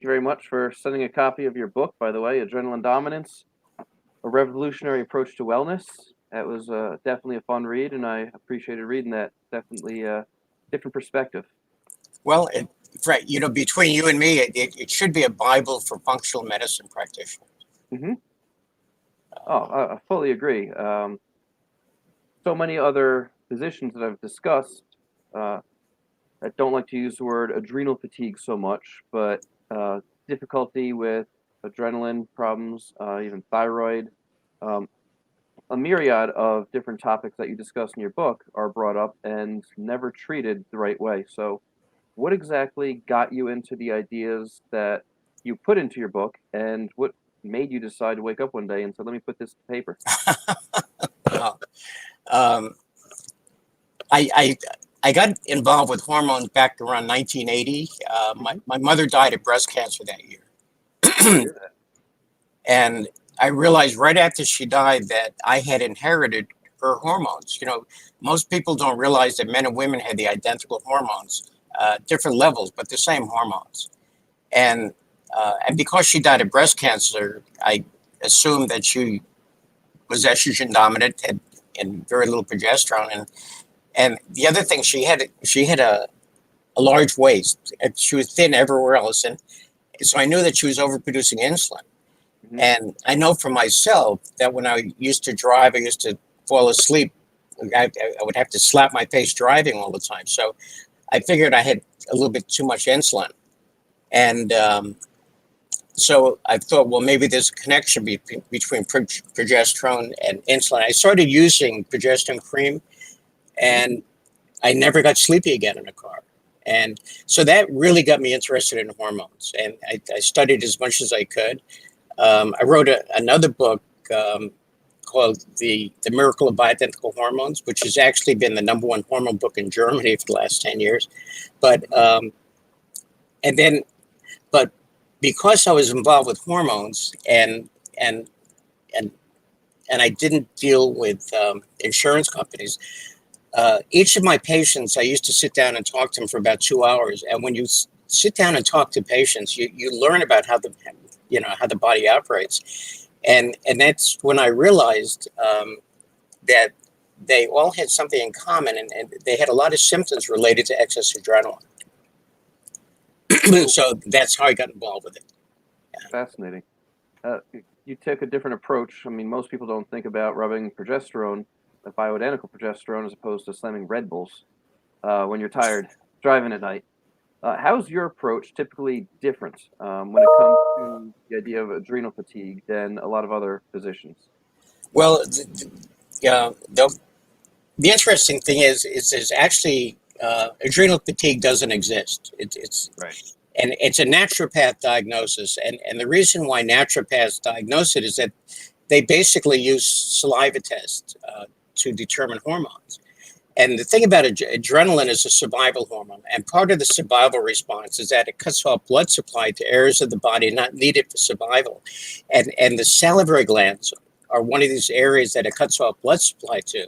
you very much for sending a copy of your book, by the way, Adrenaline Dominance, A Revolutionary Approach to Wellness. That was definitely a fun read, and I appreciated reading that. Definitely a different perspective. Well, Fred, between you and me, it should be a Bible for functional medicine practitioners. Mm-hmm. Oh, I fully agree. So many other physicians that I've discussed uh, that don't like to use the word adrenal fatigue so much, but difficulty with adrenaline problems, even thyroid, um, a myriad of different topics that you discuss in your book are brought up and never treated the right way. So, what exactly got you into the ideas that you put into your book, and what made you decide to wake up one day and say, "Let me put this to paper"? Well, um, I, I I got involved with hormones back around 1980. Mm-hmm. My mother died of breast cancer that Sorry to year. hear that. And I realized right after she died that I had inherited her hormones. Most people don't realize that men and women had the identical hormones, different levels, but the same hormones. And because she died of breast cancer, I assumed that she was estrogen dominant and very little progesterone. And the other thing, she had a large waist. And she was thin everywhere else, and so I knew that she was overproducing insulin. Mm-hmm. And I know for myself that when I used to drive, I used to fall asleep. I would have to slap my face driving all the time. So I figured I had a little bit too much insulin. And so I thought, well, maybe there's a connection between progesterone and insulin. I started using progesterone cream, Mm-hmm. and I never got sleepy again in a car. And so that really got me interested in hormones. And I studied as much as I could. I wrote another book called the Miracle of Bioidentical Hormones, which has actually been the #1 hormone book in Germany for the last 10 years. But and then, but because I was involved with hormones and and and I didn't deal with insurance companies, each of my patients, I used to sit down and talk to them for about 2 hours. And when you sit down and talk to patients, you learn about how the body operates. And that's when I realized that they all had something in common, and they had a lot of symptoms related to excess adrenaline. So So that's how I got involved with it. fascinating. You took a different approach. I mean, most people don't think about rubbing progesterone, the bioidentical progesterone, as opposed to slamming Red Bulls when you're tired driving at night. How's your approach typically different when it comes to the idea of adrenal fatigue than a lot of other physicians? Well, yeah, the interesting thing is actually adrenal fatigue doesn't exist. Right. And it's a naturopath diagnosis. And the reason why naturopaths diagnose it is that they basically use saliva tests to determine hormones. And the thing about adrenaline is a survival hormone. And part of the survival response is that it cuts off blood supply to areas of the body not needed for survival. And the salivary glands are one of these areas that it cuts off blood supply to.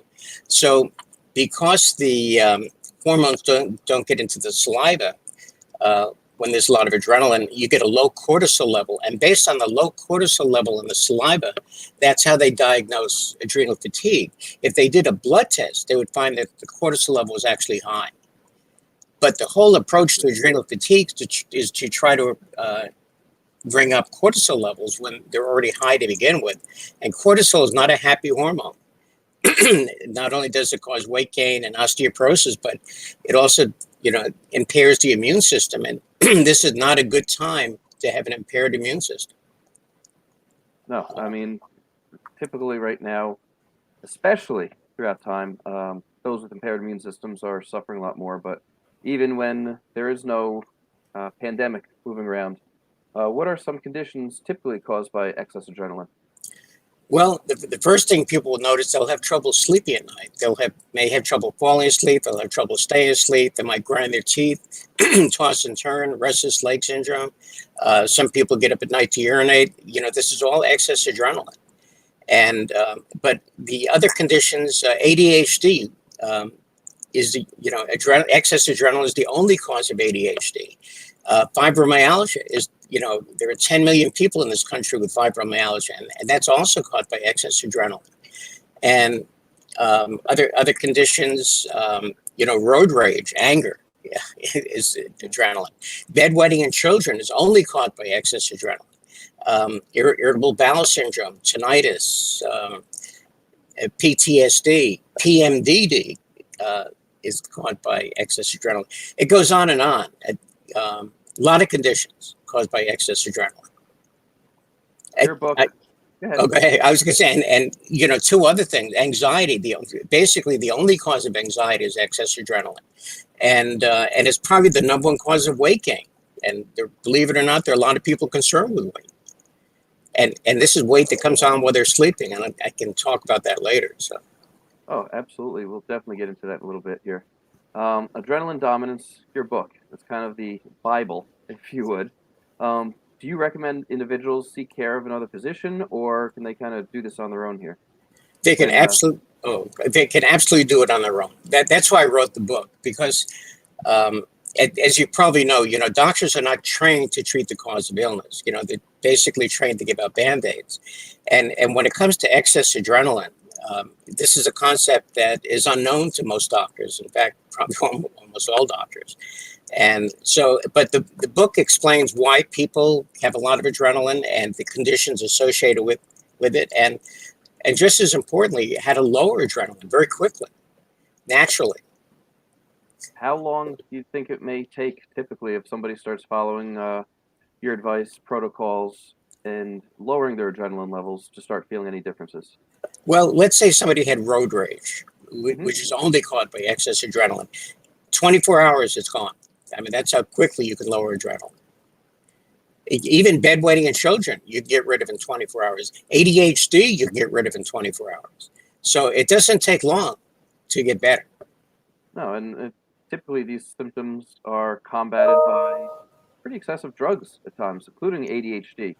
So because the hormones don't get into the saliva, when there's a lot of adrenaline, you get a low cortisol level. And based on the low cortisol level in the saliva, that's how they diagnose adrenal fatigue. If they did a blood test, they would find that the cortisol level was actually high. But the whole approach to adrenal fatigue is to try to bring up cortisol levels when they're already high to begin with. And cortisol is not a happy hormone. Not only does it cause weight gain and osteoporosis, but it also, impairs the immune system. And this is not a good time to have an impaired immune system. No, I mean, typically right now, especially throughout time, those with impaired immune systems are suffering a lot more. But even when there is no pandemic moving around, what are some conditions typically caused by excess adrenaline? Well, the first thing people will notice, they'll have trouble sleeping at night. May have trouble falling asleep. They'll have trouble staying asleep. They might grind their teeth, toss and turn, restless leg syndrome. Some people get up at night to urinate. This is all excess adrenaline. And but the other conditions, ADHD is excess adrenaline is the only cause of ADHD. Fibromyalgia is there are 10 million people in this country with fibromyalgia, and that's also caused by excess adrenaline. And other conditions, road rage, anger, yeah, is adrenaline. Bedwetting in children is only caused by excess adrenaline. Irritable bowel syndrome, tinnitus, PTSD, PMDD is caused by excess adrenaline. It goes on and on. A lot of conditions caused by excess adrenaline. Your book. Go ahead. Okay, I was going to say, and two other things. Anxiety, basically the only cause of anxiety is excess adrenaline, and it's probably the number one cause of weight gain. And believe it or not, there are a lot of people concerned with weight, and this is weight that comes on while they're sleeping, and I can talk about that later. So. Oh, absolutely. We'll definitely get into that in a little bit here. Adrenaline Dominance, your book. It's kind of the Bible, if you would. Do you recommend individuals seek care of another physician, or can they kind of do this on their own here? They can they can absolutely do it on their own. That's why I wrote the book, because as you probably know, doctors are not trained to treat the cause of illness. They're basically trained to give out Band-Aids. And when it comes to excess adrenaline, this is a concept that is unknown to most doctors. In fact, probably almost all doctors. And so, but the book explains why people have a lot of adrenaline and the conditions associated with it. And just as importantly, how to lower adrenaline very quickly, naturally. How long do you think it may take typically if somebody starts following your advice, protocols, and lowering their adrenaline levels to start feeling any differences? Well, let's say somebody had road rage, which is only caused by excess adrenaline. 24 hours, it's gone. I mean, that's how quickly you can lower adrenaline. Even bedwetting in children, you get rid of in 24 hours. ADHD, you get rid of in 24 hours. So it doesn't take long to get better. No, and typically these symptoms are combated by pretty excessive drugs at times, including ADHD,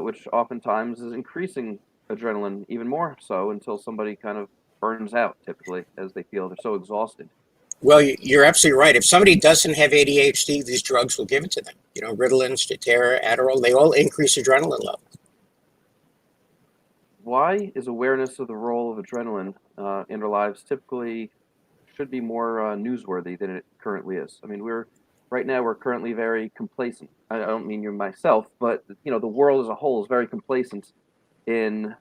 which oftentimes is increasing adrenaline even more so until somebody kind of burns out, typically, as they feel they're so exhausted. Well, you're absolutely right. If somebody doesn't have ADHD, these drugs will give it to them. Ritalin, Strattera, Adderall, they all increase adrenaline levels. Why is awareness of the role of adrenaline in our lives typically should be more newsworthy than it currently is? I mean, right now we're currently very complacent. I don't mean you myself, but the world as a whole is very complacent in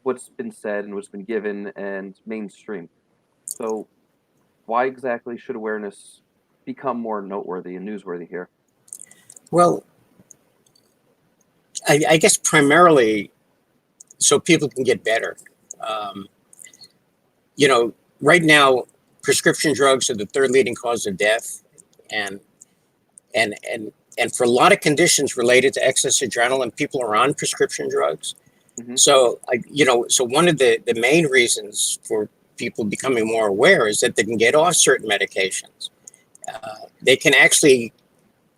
what's been said and what's been given and mainstream. So why exactly should awareness become more noteworthy and newsworthy here? Well, I guess primarily so people can get better. Right now, prescription drugs are the third leading cause of death, and for a lot of conditions related to excess adrenaline, people are on prescription drugs. Mm-hmm. So one of the main reasons for people becoming more aware is that they can get off certain medications. They can actually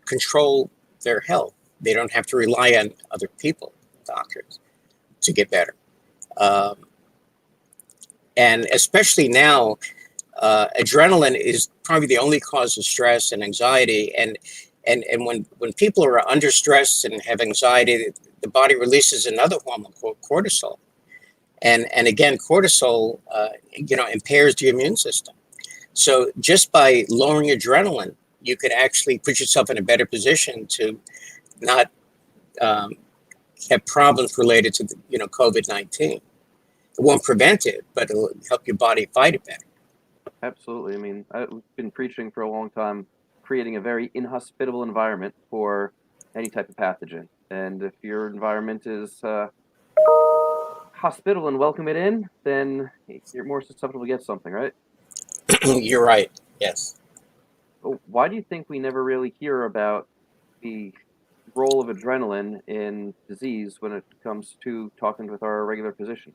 control their health. They don't have to rely on other people, doctors, to get better. And especially now, adrenaline is probably the only cause of stress and anxiety. And when people are under stress and have anxiety, the body releases another hormone called cortisol. And again, cortisol, impairs the immune system. So just by lowering adrenaline, you could actually put yourself in a better position to not have problems related to COVID-19. It won't prevent it, but it'll help your body fight it better. Absolutely. I mean, I've been preaching for a long time, creating a very inhospitable environment for any type of pathogen. And if your environment is hospitable and welcome it in, then you're more susceptible to get something, right? You're right. Yes. Why do you think we never really hear about the role of adrenaline in disease when it comes to talking with our regular physician?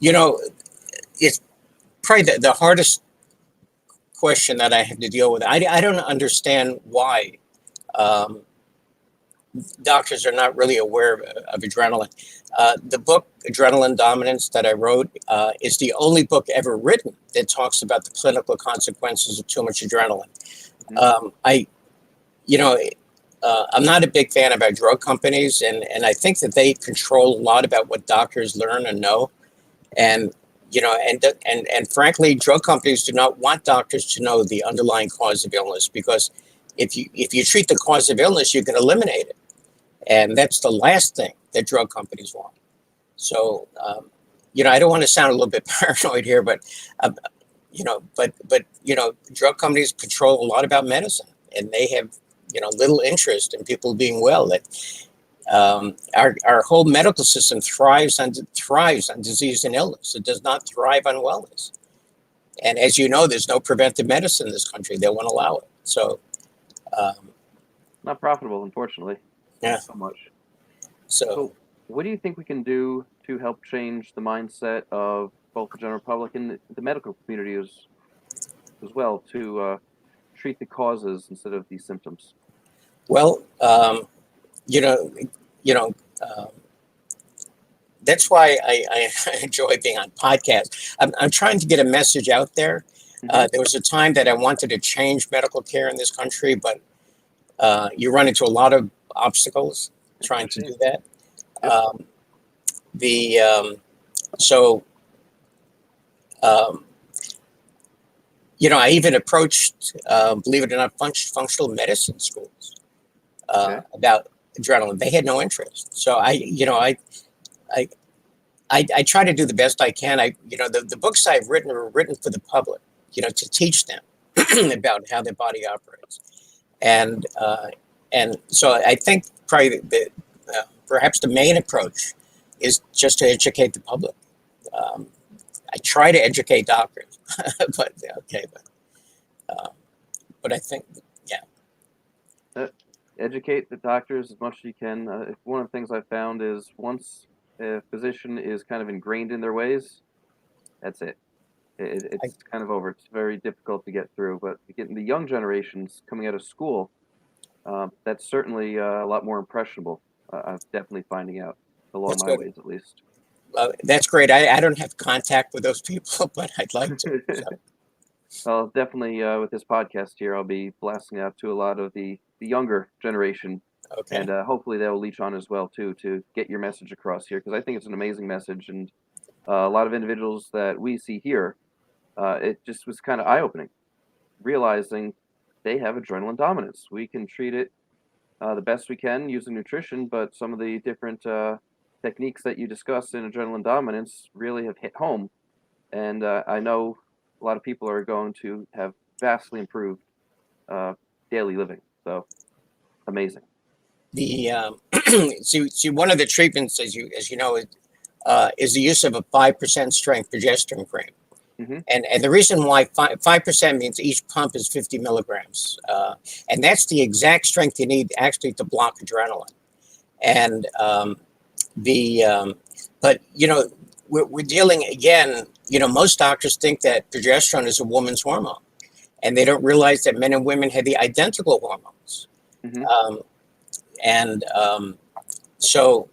It's probably the hardest question that I have to deal with. I don't understand why doctors are not really aware of adrenaline. The book Adrenaline Dominance that I wrote is the only book ever written that talks about the clinical consequences of too much adrenaline. Mm-hmm. I'm not a big fan about drug companies, and I think that they control a lot about what doctors learn and know. And and frankly, drug companies do not want doctors to know the underlying cause of illness, because if you treat the cause of illness, you can eliminate it, and that's the last thing that drug companies want. So I don't want to sound a little bit paranoid here, but um, drug companies control a lot about medicine, and they have little interest in people being well. That our whole medical system thrives on disease and illness. It does not thrive on wellness. And as you know, there's no preventive medicine in this country. They won't allow it. So Not profitable, unfortunately. yeah. Not so much. So So, what do you think we can do to help change the mindset of both the general public and the medical community as well to treat the causes instead of the symptoms? well, you know, you know. That's why I enjoy being on podcasts. I'm trying to get a message out there. There was a time that I wanted to change medical care in this country, but you run into a lot of obstacles trying to do that. Yep. I even approached, believe it or not, functional medicine schools about adrenaline. They had no interest. So I try to do the best I can. The books I've written are written for the public, to teach them about how their body operates. And so I think probably perhaps the main approach is just to educate the public. I try to educate doctors, but I think, Educate the doctors as much as you can. One of the things I found is once a physician is kind of ingrained in their ways, that's it. It's kind of over. It's very difficult to get through. But getting the young generations coming out of school, that's certainly a lot more impressionable. I'm definitely finding out along that's my good. ways, at least. That's great. I don't have contact with those people, but I'd like to. So. Well, definitely with this podcast here, I'll be blasting out to a lot of the younger generation, Okay. and hopefully they'll leech on as well too to get your message across here, because I think it's an amazing message, and a lot of individuals that we see here, it just was kind of eye-opening, realizing they have adrenaline dominance. We can treat it the best we can using nutrition, but some of the different techniques that you discussed in adrenaline dominance really have hit home, and I know a lot of people are going to have vastly improved daily living. So amazing. The see one of the treatments, as you know, is the use of a 5% strength progesterone cream. Mm-hmm. And the reason why 5% means each pump is 50 milligrams, and that's the exact strength you need actually to block adrenaline. And but we're dealing again. Most doctors think that progesterone is a woman's hormone, and they don't realize that men and women have the identical hormones. Mm-hmm. So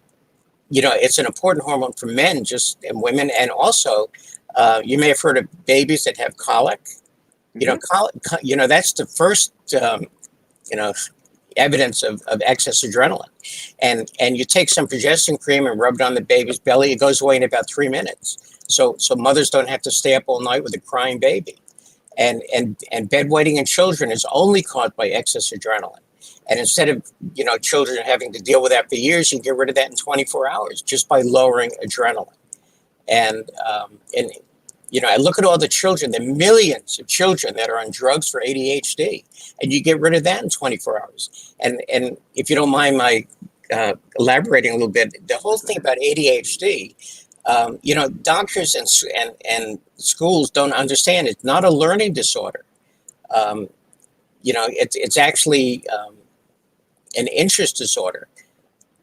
it's an important hormone for men and women, and also you may have heard of babies that have colic. Mm-hmm. That's the first evidence of excess adrenaline. And you take some progesterone cream and rub it on the baby's belly. It goes away in about 3 minutes. So mothers don't have to stay up all night with a crying baby. And bedwetting in children is only caused by excess adrenaline. And instead of children having to deal with that for years, you can get rid of that in 24 hours just by lowering adrenaline. And I look at all the children, the millions of children that are on drugs for ADHD, and you get rid of that in 24 hours. And if you don't mind my elaborating a little bit, the whole thing about ADHD, doctors and schools don't understand. It's not a learning disorder. It's actually an interest disorder.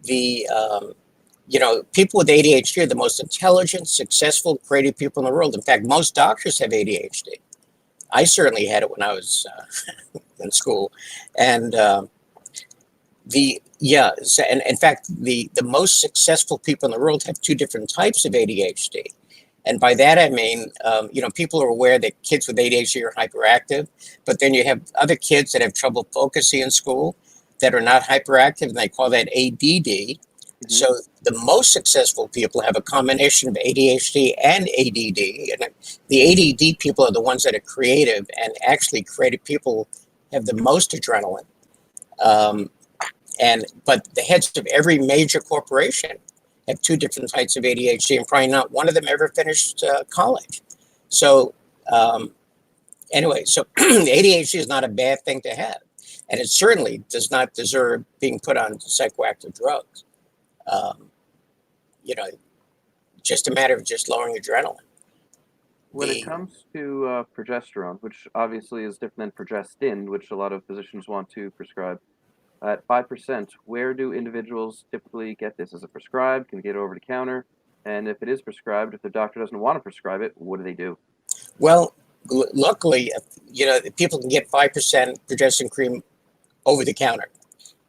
People with ADHD are the most intelligent, successful, creative people in the world. In fact, most doctors have ADHD. I certainly had it when I was in school. And in fact, the most successful people in the world have two different types of ADHD. And by that, I mean, people are aware that kids with ADHD are hyperactive, but then you have other kids that have trouble focusing in school. that are not hyperactive, and they call that ADD. Mhm. So the most successful people have a combination of ADHD and ADD. And the ADD people are the ones that are creative, and actually creative people have the most adrenaline. But the heads of every major corporation have two different types of ADHD, and probably not one of them ever finished college. So anyway, so ADHD is not a bad thing to have, and it certainly does not deserve being put on psychoactive drugs. Um, you know, just a matter of just lowering adrenaline. When it comes to progesterone, which obviously is different than progestin, which a lot of physicians want to prescribe, at 5%, where do individuals typically get this? Is it prescribed? Can they get it over the counter? And if it is prescribed, if the doctor doesn't want to prescribe it, what do they do? Well, luckily, people can get 5% progesterone cream over the counter.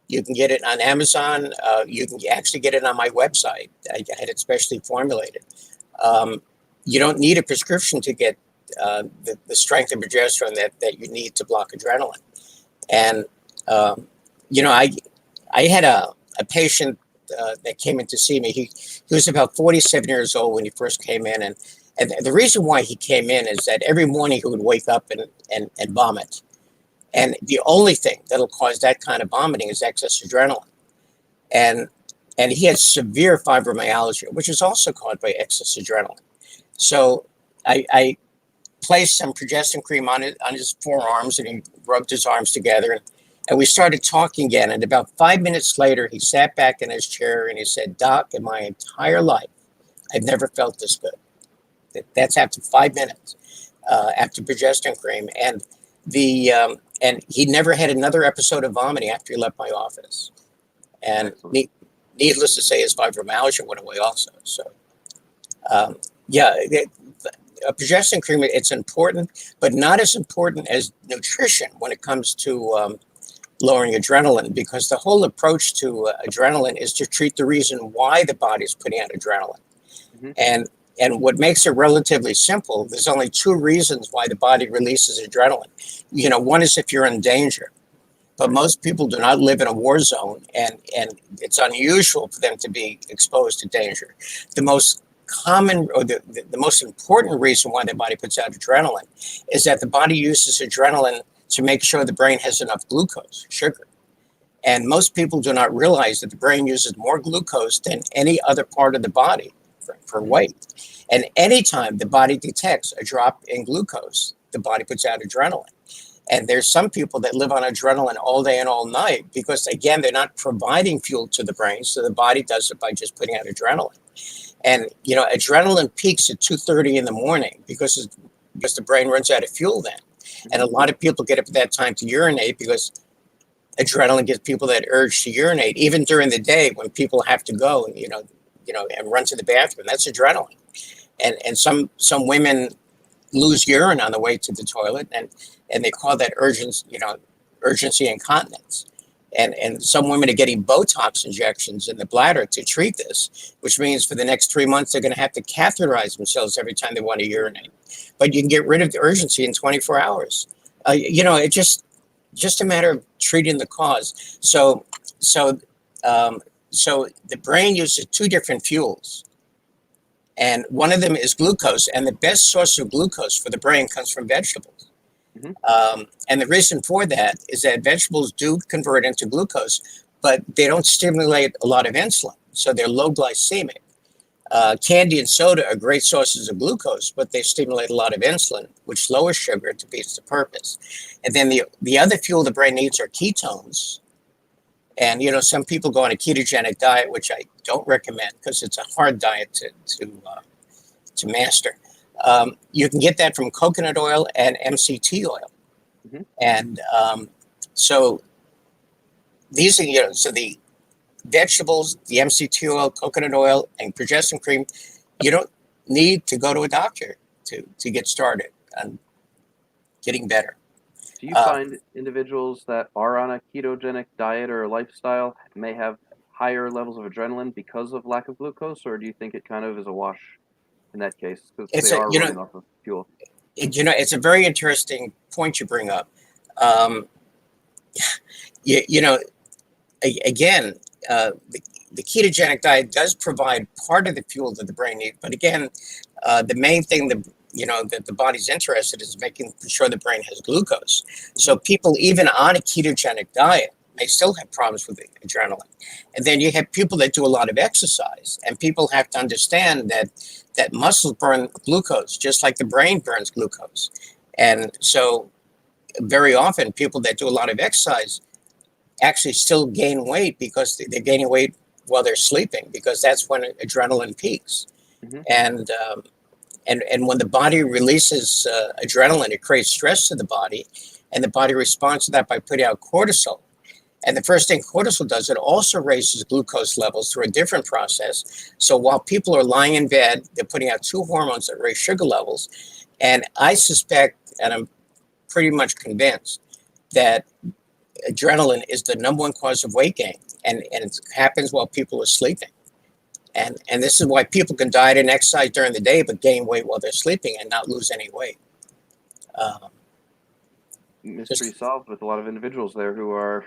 You can get it on Amazon. You can actually get it on my website. I had it specially formulated. You don't need a prescription to get the strength of progesterone that you need to block adrenaline. And I had a patient that came in to see me. He was about 47 years old when he first came in, and the reason why he came in is that every morning he would wake up and vomit. And the only thing that'll cause that kind of vomiting is excess adrenaline. And he had severe fibromyalgia, which is also caused by excess adrenaline. So I placed some progesterone cream on his forearms, and he rubbed his arms together. And we started talking again. And about 5 minutes later, he sat back in his chair and he said, "Doc, in my entire life, I've never felt this good." That's after 5 minutes after progesterone cream. And and he never had another episode of vomiting after he left my office. And needless to say, his fibromyalgia went away also. So, progesterone cream, it's important, but not as important as nutrition when it comes to lowering adrenaline, because the whole approach to adrenaline is to treat the reason why the body is putting out adrenaline. Mm-hmm. And what makes it relatively simple, there's only two reasons why the body releases adrenaline. One is if you're in danger, but most people do not live in a war zone, and it's unusual for them to be exposed to danger. The most common, or the most important reason why the body puts out adrenaline is that the body uses adrenaline to make sure the brain has enough glucose, sugar. And most people do not realize that the brain uses more glucose than any other part of the body for weight. And anytime the body detects a drop in glucose, the body puts out adrenaline. And there's some people that live on adrenaline all day and all night because, again, they're not providing fuel to the brain. So the body does it by just putting out adrenaline. And, adrenaline peaks at 2:30 in the morning because the brain runs out of fuel then. And a lot of people get up at that time to urinate because adrenaline gives people that urge to urinate, even during the day when people have to go and, and run to the bathroom. That's adrenaline. And some women lose urine on the way to the toilet, and they call that urgency incontinence. And some women are getting Botox injections in the bladder to treat this, which means for the next 3 months, they're going to have to catheterize themselves every time they want to urinate. But you can get rid of the urgency in 24 hours. It's just a matter of treating the cause. So the brain uses two different fuels. And one of them is glucose. And the best source of glucose for the brain comes from vegetables. Mm-hmm. And the reason for that is that vegetables do convert into glucose, but they don't stimulate a lot of insulin. So they're low glycemic. Candy and soda are great sources of glucose, but they stimulate a lot of insulin, which lowers sugar and defeats the purpose. And then the other fuel the brain needs are ketones. And, some people go on a ketogenic diet, which I don't recommend because it's a hard diet to master. You can get that from coconut oil and MCT oil. Mm-hmm. And so these are, so the vegetables, the MCT oil, coconut oil, and progesterone cream, you don't need to go to a doctor to get started on getting better. Do you find individuals that are on a ketogenic diet or a lifestyle may have higher levels of adrenaline because of lack of glucose, or do you think it kind of is a wash in that case because they are running off of fuel? It's a very interesting point you bring up. again, the ketogenic diet does provide part of the fuel that the brain needs, but again, the main thing that the body's interested is making sure the brain has glucose. So people even on a ketogenic diet may still have problems with adrenaline. And then you have people that do a lot of exercise, and people have to understand that muscles burn glucose just like the brain burns glucose. And so very often people that do a lot of exercise actually still gain weight because they're gaining weight while they're sleeping, because that's when adrenaline peaks. Mm-hmm. And when the body releases adrenaline, it creates stress to the body, and the body responds to that by putting out cortisol. And the first thing cortisol does, it also raises glucose levels through a different process. So while people are lying in bed, they're putting out two hormones that raise sugar levels. And I suspect, and I'm pretty much convinced, that adrenaline is the number one cause of weight gain. And it happens while people are sleeping. And this is why people can diet and exercise during the day, but gain weight while they're sleeping and not lose any weight. Mystery solved with a lot of individuals there who are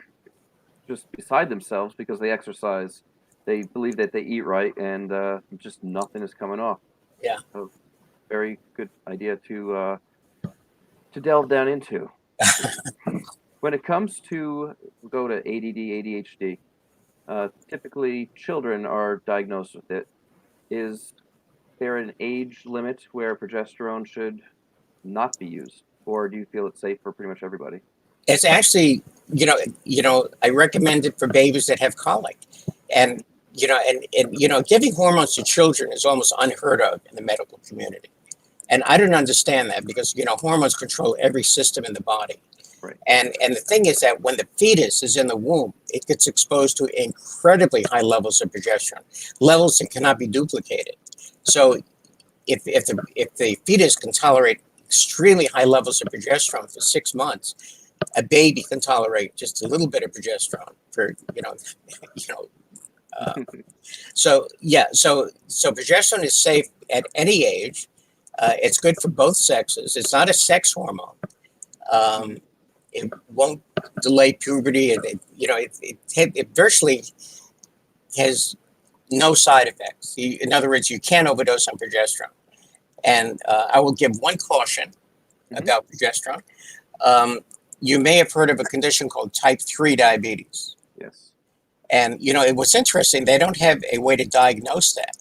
just beside themselves because they exercise. They believe that they eat right, and just nothing is coming off. Yeah. So very good idea to delve down into. When it comes to go to ADD, ADHD, typically children are diagnosed with it. Is there an age limit where progesterone should not be used, or do you feel it's safe for pretty much everybody? It's actually, I recommend it for babies that have colic, and giving hormones to children is almost unheard of in the medical community. And I don't understand that, because, hormones control every system in the body. Right. And the thing is that when the fetus is in the womb, it gets exposed to incredibly high levels of progesterone, levels that cannot be duplicated. So if the fetus can tolerate extremely high levels of progesterone for 6 months, a baby can tolerate just a little bit of progesterone for, so progesterone is safe at any age. It's good for both sexes. It's not a sex hormone. It won't delay puberty. It virtually has no side effects. In other words, you can't overdose on progesterone. And I will give one caution about progesterone. You may have heard of a condition called type 3 diabetes. Yes. And, what's interesting, they don't have a way to diagnose that.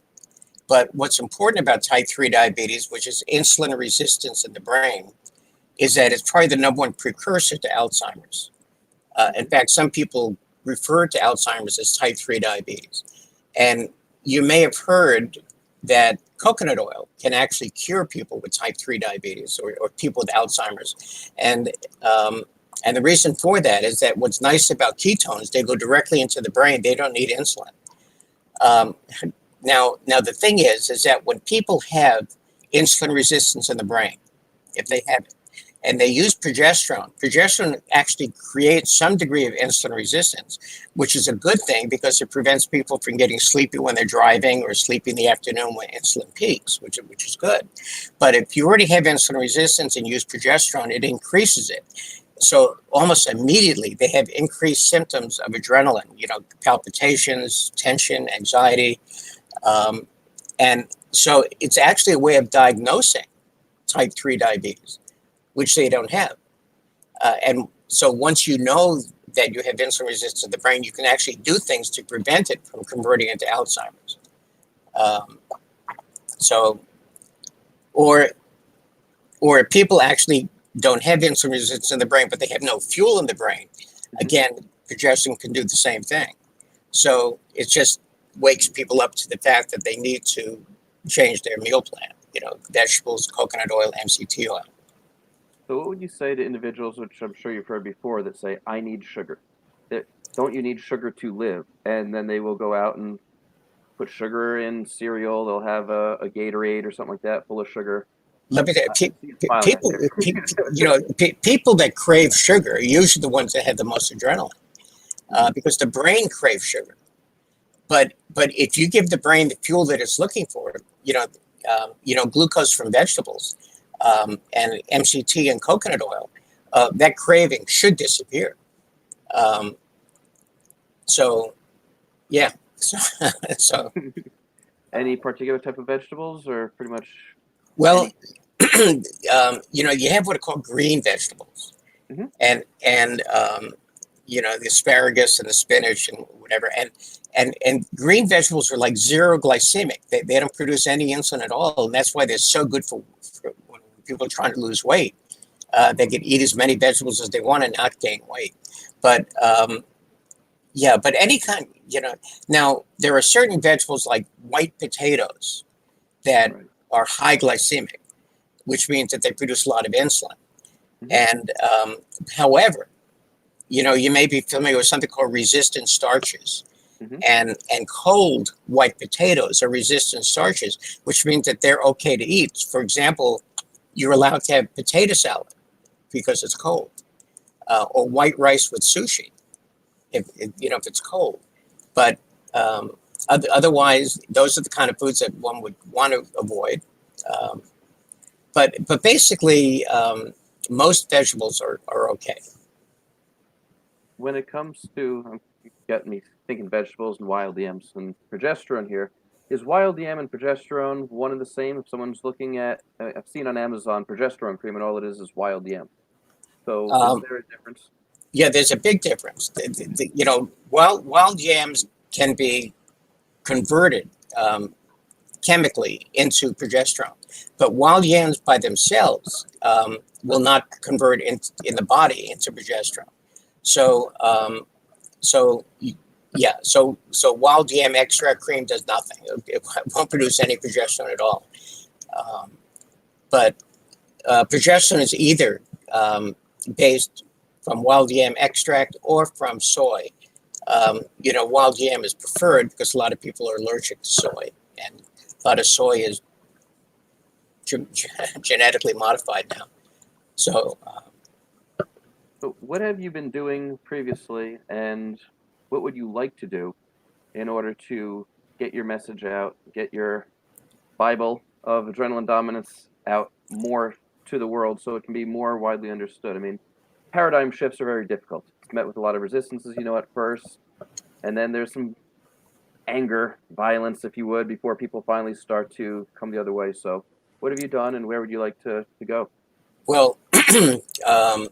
But what's important about type 3 diabetes, which is insulin resistance in the brain, is that it's probably the number one precursor to Alzheimer's. In fact, some people refer to Alzheimer's as type 3 diabetes. And you may have heard that coconut oil can actually cure people with type 3 diabetes or people with Alzheimer's. And the reason for that is that what's nice about ketones, they go directly into the brain. They don't need insulin. Now the thing is that when people have insulin resistance in the brain, if they have it, and they use progesterone actually creates some degree of insulin resistance, which is a good thing because it prevents people from getting sleepy when they're driving or sleepy in the afternoon when insulin peaks, which is good. But if you already have insulin resistance and use progesterone, it increases it. So almost immediately they have increased symptoms of adrenaline, palpitations, tension, anxiety. And so it's actually a way of diagnosing type 3 diabetes, which they don't have. And so once you know that you have insulin resistance in the brain, you can actually do things to prevent it from converting into Alzheimer's. Or if people actually don't have insulin resistance in the brain, but they have no fuel in the brain, again, progesterone can do the same thing. So it just wakes people up to the fact that they need to change their meal plan, vegetables, coconut oil, MCT oil. So what would you say to individuals, which I'm sure you've heard before, that say, I need sugar? Don't you need sugar to live? And then they will go out and put sugar in cereal. They'll have a Gatorade or something like that full of sugar. Let me tell you, people that crave sugar are usually the ones that have the most adrenaline, because the brain craves sugar. But if you give the brain the fuel that it's looking for, glucose from vegetables, and MCT and coconut oil, that craving should disappear. So yeah, so, so Any particular type of vegetables, or pretty much well, any? you have what are called green vegetables, Hmm. and the asparagus and the spinach and whatever, and green vegetables are like zero glycemic. They don't produce any insulin at all, and that's why they're so good for when people are trying to lose weight. They can eat as many vegetables as they want and not gain weight. But yeah, but any kind, now there are certain vegetables like white potatoes that Right. are high glycemic, which means that they produce a lot of insulin. Hmm. And however, you may be familiar with something called resistant starches. Hmm. And cold white potatoes are resistant starches, which means that they're okay to eat. For example, you're allowed to have potato salad because it's cold, or white rice with sushi if it's cold. But otherwise, those are the kind of foods that one would want to avoid. Um, but basically, most vegetables are okay. When it comes to, you got me thinking vegetables and wild yams and progesterone here. Is wild yam and progesterone one and the same? If someone's looking at, I've seen on Amazon progesterone cream, and all it is wild yam. So is Um, there a difference? yeah, there's a big difference. Wild yams can be converted chemically into progesterone, but wild yams by themselves will not convert in the body into progesterone. So, so yeah, so wild yam extract cream does nothing. It won't produce any progesterone at all. Um, but progesterone is either based from wild yam extract or from soy. Wild yam is preferred because a lot of people are allergic to soy, and a lot of soy is genetically modified now. So, So what have you been doing previously, and what would you like to do in order to get your message out, get your Bible of adrenaline dominance out more to the world so it can be more widely understood? I mean, paradigm shifts are very difficult. It's met with a lot of resistance, as you know, at first, and then there's some anger, violence, if you would, before people finally start to come the other way. So, what have you done, and where would you like to go? well, um,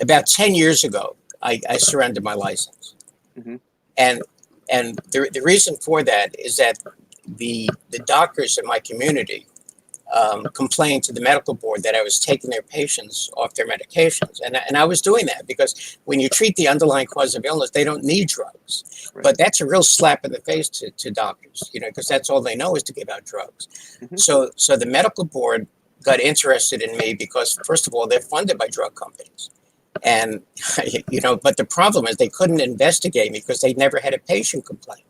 about 10 years ago, I surrendered my license. Hmm. And the reason for that is that the doctors in my community complained to the medical board that I was taking their patients off their medications. And I was doing that because when you treat the underlying cause of illness, they don't need drugs. Right. But that's a real slap in the face to doctors, because that's all they know is to give out drugs. Hmm. So the medical board got interested in me because, first of all, they're funded by drug companies. And, but the problem is they couldn't investigate me because they never had a patient complaint.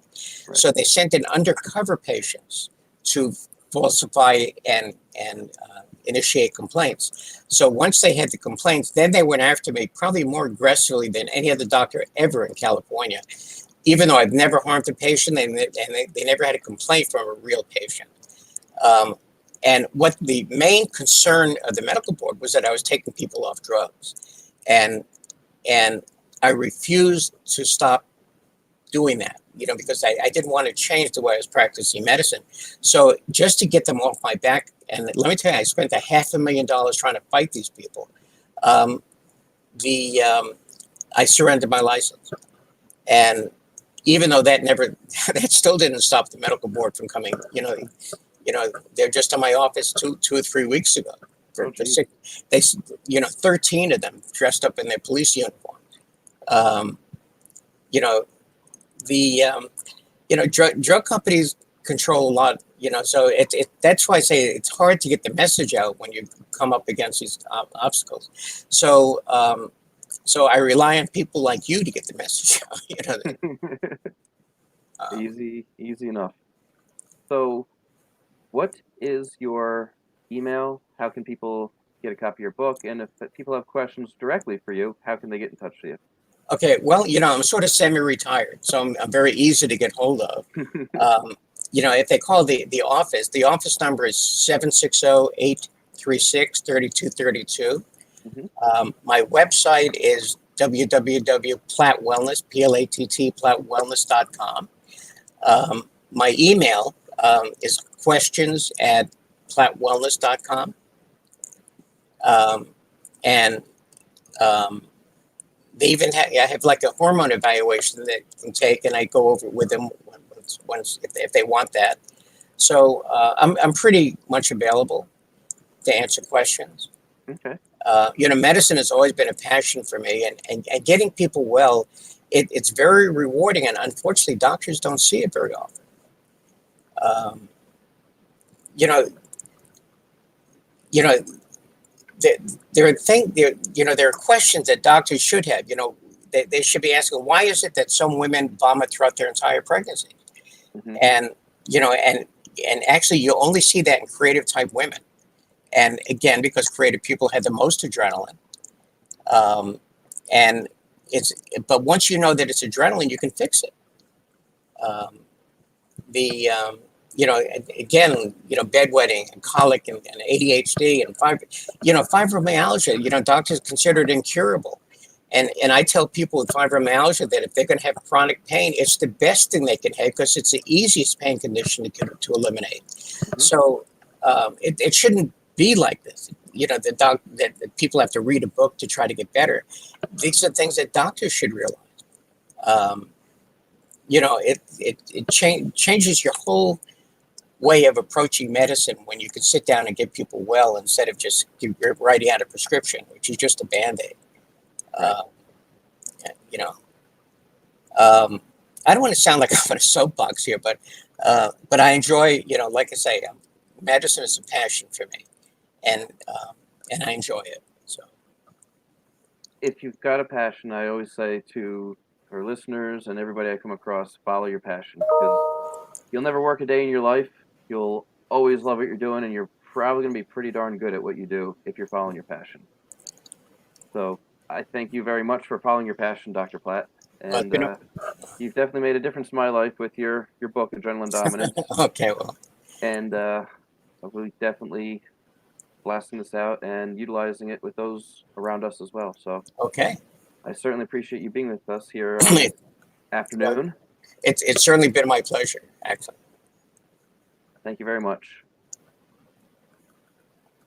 Right. So they sent in undercover patients to falsify and initiate complaints. So once they had the complaints, then they went after me probably more aggressively than any other doctor ever in California. Even though I've never harmed a patient, and they never had a complaint from a real patient. Um, and what the main concern of the medical board was that I was taking people off drugs. And I refused to stop doing that, because I didn't want to change the way I was practicing medicine. So just to get them off my back, and let me tell you, I spent $500,000 trying to fight these people. Um, I surrendered my license, and even though that still didn't stop the medical board from coming. They're just in my office two or 3 weeks ago. Oh, For geez. 13 of them dressed up in their police uniform. Um, you know, the drug companies control a lot. So that's why I say it's hard to get the message out when you come up against these obstacles. So I rely on people like you to get the message out. Easy enough. So, what is your email? How can people get a copy of your book? And if people have questions directly for you, how can they get in touch with you? Okay, well, I'm sort of semi-retired, so I'm very easy to get hold of. If they call the office number is 760-836-3232. Hmm. My website is www.plattwellness, Platt, plattwellness.com. My email is questions@plattwellness.com. And they even I have like a hormone evaluation that they can take, and I go over it with them once if they want that. So I'm pretty much available to answer questions. Okay. Medicine has always been a passion for me, and getting people well, it's very rewarding, and unfortunately, doctors don't see it very often. Um, you know, you know, there are questions that doctors should have. They should be asking, why is it that some women vomit throughout their entire pregnancy? Hmm. And and actually, you only see that in creative type women. And again, because creative people have the most adrenaline. And but once you know that it's adrenaline, you can fix it. Um, the again, bedwetting and colic and ADHD and fibromyalgia, doctors consider it incurable. And I tell people with fibromyalgia that if they're going to have chronic pain, it's the best thing they can have because it's the easiest pain condition to eliminate. Hmm. So it shouldn't be like this. That people have to read a book to try to get better. These are things that doctors should realize. Um, it changes your whole way of approaching medicine when you can sit down and get people well instead of just writing out a prescription, which is just a Band-Aid. Right. You know, I don't want to sound like I'm on a soapbox here, but I enjoy, like I say, medicine is a passion for me, and I enjoy it. So If you've got a passion, I always say to our listeners and everybody I come across, follow your passion, because you'll never work a day in your life. You'll always love what you're doing, and you're probably going to be pretty darn good at what you do if you're following your passion. So I thank you very much for following your passion, Dr. Platt. but And you've definitely made a difference in my life with your book, Adrenaline Dominance. okay, well, And we'll definitely blasting this out and utilizing it with those around us as well. So okay. I certainly appreciate you being with us here on this afternoon. It's certainly been my pleasure. Excellent. Thank you very much.